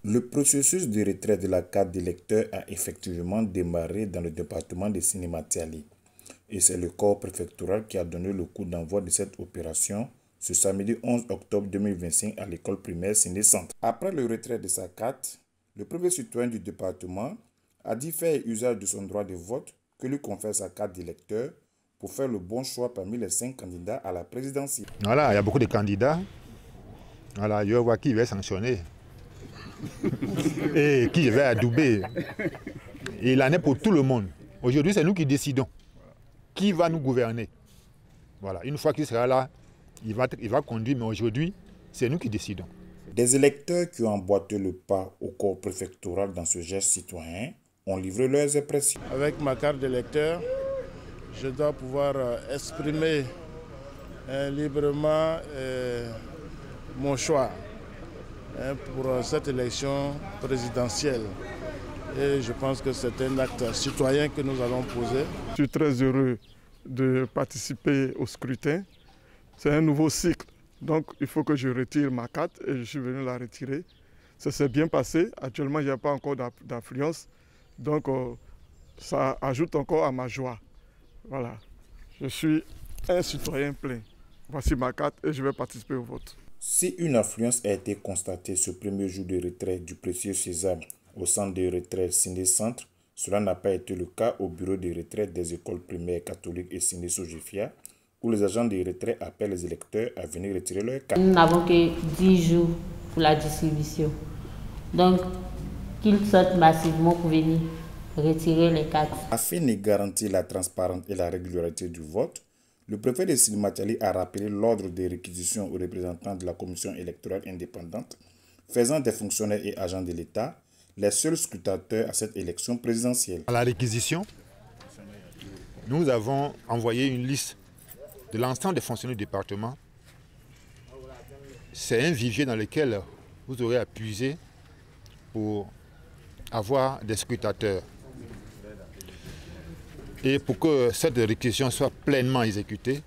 Le processus de retrait de la carte d'électeur a effectivement démarré dans le département de Sénématiali. Et c'est le corps préfectoral qui a donné le coup d'envoi de cette opération ce samedi 11 octobre 2025 à l'école primaire Séné-Centre. Après le retrait de sa carte, le premier citoyen du département a dit faire usage de son droit de vote que lui confère sa carte d'électeur pour faire le bon choix parmi les 5 candidats à la présidentielle. Voilà, il y a beaucoup de candidats. Voilà, je vais voir qui va sanctionner et qui va adouber. Et il en est pour tout le monde. Aujourd'hui, c'est nous qui décidons qui va nous gouverner. Voilà, une fois qu'il sera là, il va conduire, mais aujourd'hui, c'est nous qui décidons. Des électeurs qui ont emboîté le pas au corps préfectoral dans ce geste citoyen ont livré leurs impressions. Avec ma carte d'électeur, je dois pouvoir exprimer librement mon choix pour cette élection présidentielle. Et je pense que c'est un acte citoyen que nous allons poser. Je suis très heureux de participer au scrutin. C'est un nouveau cycle, donc il faut que je retire ma carte et je suis venu la retirer. Ça s'est bien passé. Actuellement, il n'y a pas encore d'affluence, donc ça ajoute encore à ma joie. Voilà, je suis un citoyen plein. Voici ma carte et je vais participer au vote. Si une affluence a été constatée ce premier jour de retrait du précieux César au centre de retrait Séné-Centre, cela n'a pas été le cas au bureau de retrait des écoles primaires catholiques et Séné-Sojifia, où les agents de retrait appellent les électeurs à venir retirer leur carte. Nous n'avons que 10 jours pour la distribution. Donc, qu'ils sortent massivement pour venir retirer les cartes. Afin de garantir la transparence et la régularité du vote, le préfet de Sénématiali a rappelé l'ordre de réquisition aux représentants de la commission électorale indépendante, faisant des fonctionnaires et agents de l'État les seuls scrutateurs à cette élection présidentielle. À la réquisition, nous avons envoyé une liste de l'ensemble des fonctionnaires du département. C'est un vivier dans lequel vous aurez à puiser pour avoir des scrutateurs. Et pour que cette réquisition soit pleinement exécutée,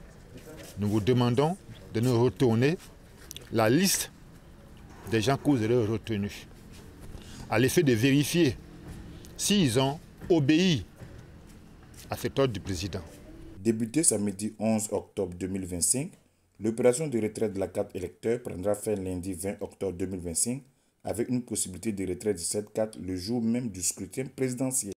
nous vous demandons de nous retourner la liste des gens que vous aurez retenus, à l'effet de vérifier s'ils ont obéi à cet ordre du président. Débuté samedi 11 octobre 2025, l'opération de retrait de la carte électeur prendra fin lundi 20 octobre 2025 avec une possibilité de retrait de cette carte le jour même du scrutin présidentiel.